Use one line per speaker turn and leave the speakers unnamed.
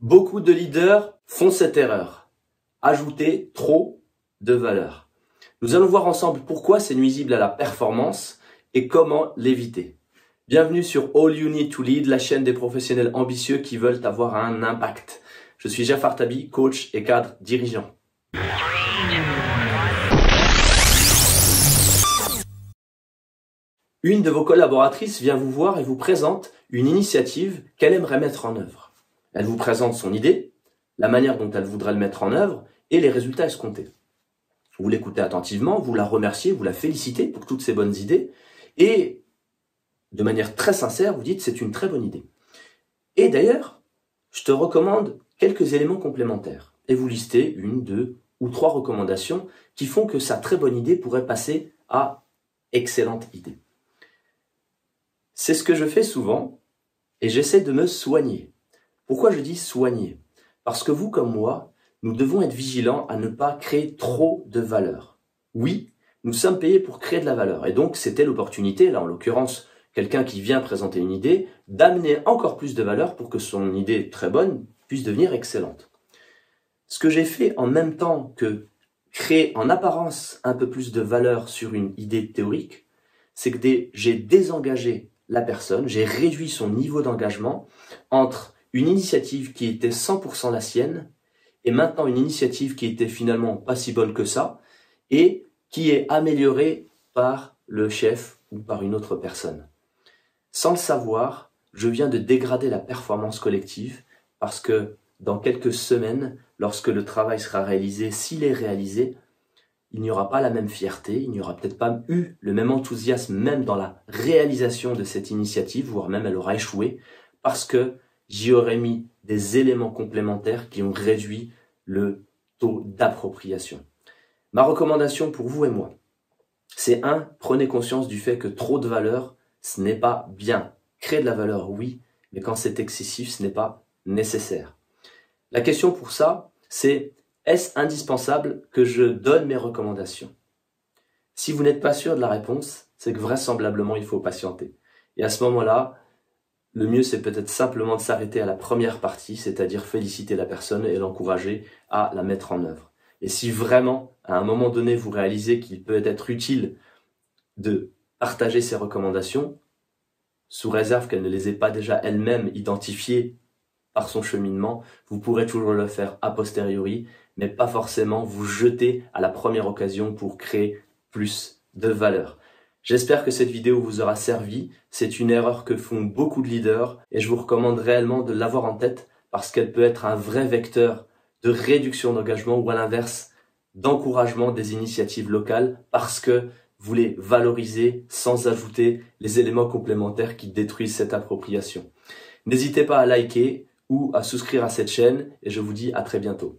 Beaucoup de leaders font cette erreur. Ajouter trop de valeur. Nous allons voir ensemble pourquoi c'est nuisible à la performance et comment l'éviter. Bienvenue sur All You Need to Lead, la chaîne des professionnels ambitieux qui veulent avoir un impact. Je suis Jafar Tabi, coach et cadre dirigeant. Une de vos collaboratrices vient vous voir et vous présente une initiative qu'elle aimerait mettre en œuvre. Elle vous présente son idée, la manière dont elle voudrait le mettre en œuvre et les résultats escomptés. Vous l'écoutez attentivement, vous la remerciez, vous la félicitez pour toutes ces bonnes idées et de manière très sincère, vous dites c'est une très bonne idée. Et d'ailleurs, je te recommande quelques éléments complémentaires et vous listez une, deux ou trois recommandations qui font que sa très bonne idée pourrait passer à excellente idée. C'est ce que je fais souvent et j'essaie de me soigner. Pourquoi je dis soigner? Parce que vous comme moi, nous devons être vigilants à ne pas créer trop de valeur. Oui, nous sommes payés pour créer de la valeur et donc c'était l'opportunité, là en l'occurrence quelqu'un qui vient présenter une idée, d'amener encore plus de valeur pour que son idée très bonne puisse devenir excellente. Ce que j'ai fait en même temps que créer en apparence un peu plus de valeur sur une idée théorique, c'est que j'ai désengagé la personne, j'ai réduit son niveau d'engagement entre une initiative qui était 100% la sienne et maintenant une initiative qui était finalement pas si bonne que ça et qui est améliorée par le chef ou par une autre personne. Sans le savoir, je viens de dégrader la performance collective parce que dans quelques semaines, lorsque le travail sera réalisé, s'il est réalisé, il n'y aura pas la même fierté, il n'y aura peut-être pas eu le même enthousiasme même dans la réalisation de cette initiative, voire même elle aura échoué, parce que j'y aurais mis des éléments complémentaires qui ont réduit le taux d'appropriation. Ma recommandation pour vous et moi, c'est 1, prenez conscience du fait que trop de valeur, ce n'est pas bien. Créer de la valeur, oui, mais quand c'est excessif, ce n'est pas nécessaire. La question pour ça, c'est est-ce indispensable que je donne mes recommandations? Si vous n'êtes pas sûr de la réponse, c'est que vraisemblablement il faut patienter. Et à ce moment-là, le mieux c'est peut-être simplement de s'arrêter à la première partie, c'est-à-dire féliciter la personne et l'encourager à la mettre en œuvre. Et si vraiment, à un moment donné, vous réalisez qu'il peut être utile de partager ces recommandations, sous réserve qu'elle ne les ait pas déjà elle-même identifiées par son cheminement, vous pourrez toujours le faire a posteriori, mais pas forcément vous jeter à la première occasion pour créer plus de valeur. J'espère que cette vidéo vous aura servi. C'est une erreur que font beaucoup de leaders et je vous recommande réellement de l'avoir en tête parce qu'elle peut être un vrai vecteur de réduction d'engagement ou à l'inverse d'encouragement des initiatives locales parce que vous les valorisez sans ajouter les éléments complémentaires qui détruisent cette appropriation. N'hésitez pas à liker ou à souscrire à cette chaîne et je vous dis à très bientôt.